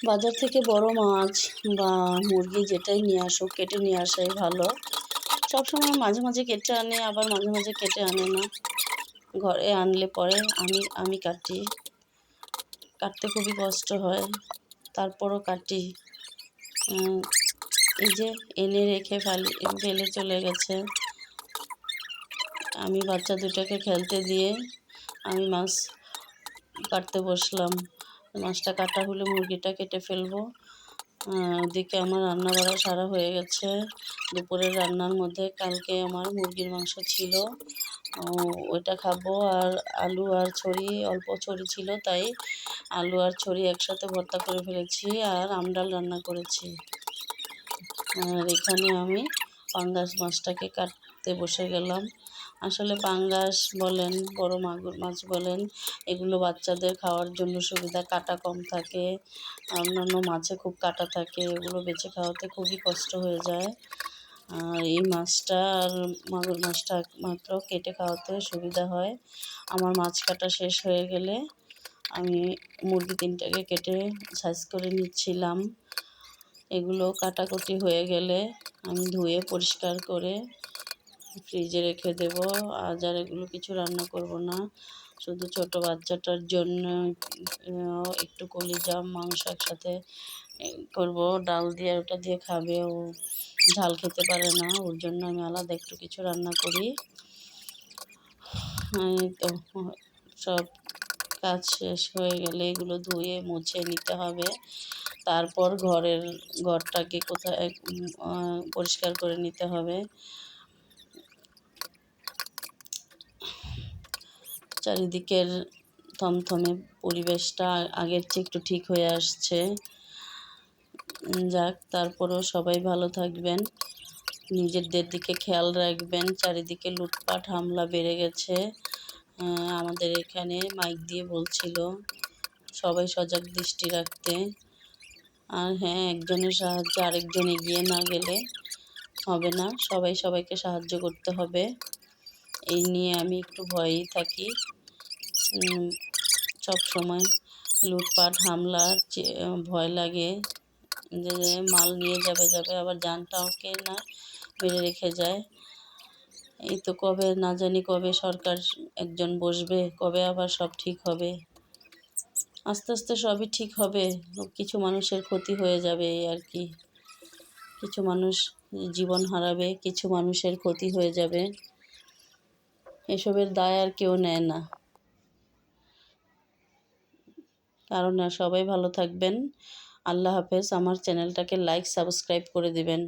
বাজার থেকে বড় মাছ বা মুরগি যেটাই নিয়ে আসুক কেটে নিয়ে আসাই ভালো। সবসময় মাঝে মাঝে কেটে আনে, আবার মাঝে মাঝে কেটে আনে না। ঘরে আনলে পরে আমি কাটি। কাটতে খুবই কষ্ট হয়, তারপরও কাটি। এই যে এনে রেখে ফেলে চলে গেছে। আমি বাচ্চা দুটাকে খেলতে দিয়ে আমি মাছ কাটতে বসলাম। মাছটা কাটা হলে মুরগিটা কেটে ফেলবো। ওদিকে আমার রান্না বাড়া সারা হয়ে গেছে। দুপুরের রান্নার মধ্যে কালকে আমার মুরগির মাংস ছিল, ওইটা খাবো। আর আলু আর ছড়ি, অল্প ছড়ি ছিল তাই আলু আর ছড়ি একসাথে ভর্তা করে ফেলেছি, আর আমডাল রান্না করেছি। আর এখানে আমি পাঙ্গাস মাছটাকে কাটতে বসে গেলাম। আসলে পাঙ্গাস বলেন, বড় মাগুর মাছ বলেন, এগুলো বাচ্চাদের খাওয়ার জন্য সুবিধা, কাটা কম থাকে। অন্যান্য মাছে খুব কাটা থাকে, এগুলো বেছে খাওয়াতে খুবই কষ্ট হয়ে যায়। আর এই মাছটা আর মাগুর মাছটা মাত্র কেটে খাওয়াতে সুবিধা হয়। আমার মাছ কাটা শেষ হয়ে গেলে আমি মুরগি তিনটাকে কেটে সাইজ করে নিচ্ছিলাম। এগুলো কাটাকুটি হয়ে গেলে আমি ধুয়ে পরিষ্কার করে ফ্রিজে রেখে দেব। আজ আর এগুলো কিছু রান্না করব না, শুধু ছোট বাচ্চাটার জন্য একটু কলিজা মাংস একসাথে করব, ডাল দিয়ে ওটা দিয়ে খাবে। ও ঝাল খেতে পারে না, ওর জন্য আমি আলাদা একটু কিছু রান্না করি। তো সব কাজ শেষ হয়ে গেলে এগুলো ধুয়ে মুছে নিতে হবে। তারপর ঘরটাকে কোথায় পরিষ্কার করে নিতে হবে। চারিদিকের থমথমে পরিবেশটা আগের চেয়ে একটু ঠিক হয়ে আসছে। যাক, তারপরেও সবাই ভালো থাকবেন, নিজেদের দিকে খেয়াল রাখবেন। চারিদিকে লুটপাট হামলা বেড়ে গেছে। আমাদের এখানে মাইক দিয়ে বলছিল সবাই সজাগ দৃষ্টি রাখতে। আর হ্যাঁ, একজনের সাহায্যে আরেকজন এগিয়ে না গেলে হবে না, সবাই সবাইকে সাহায্য করতে হবে। এই নিয়ে আমি একটু ভয়েই থাকি। সব সময় লুটপাট হামলার ভয় লাগে যে মাল নিয়ে যাবে আবার জানটাও কে না মেরে রেখে যায়। এই তো কবে না জানি কবে সরকার একজন বসবে, কবে আবার সব ঠিক হবে। আস্তে আস্তে সবই ঠিক হবে, কিছু মানুষের ক্ষতি হয়ে যাবে এই আর কি। কিছু মানুষ জীবন হারাবে, কিছু মানুষের ক্ষতি হয়ে যাবে, এসবের দায় আর কেউ নেয় না। কারণ সবাই ভালো থাকবেন। আল্লাহ হাফেজ। আমার চ্যানেলটাকে লাইক সাবস্ক্রাইব করে দিবেন।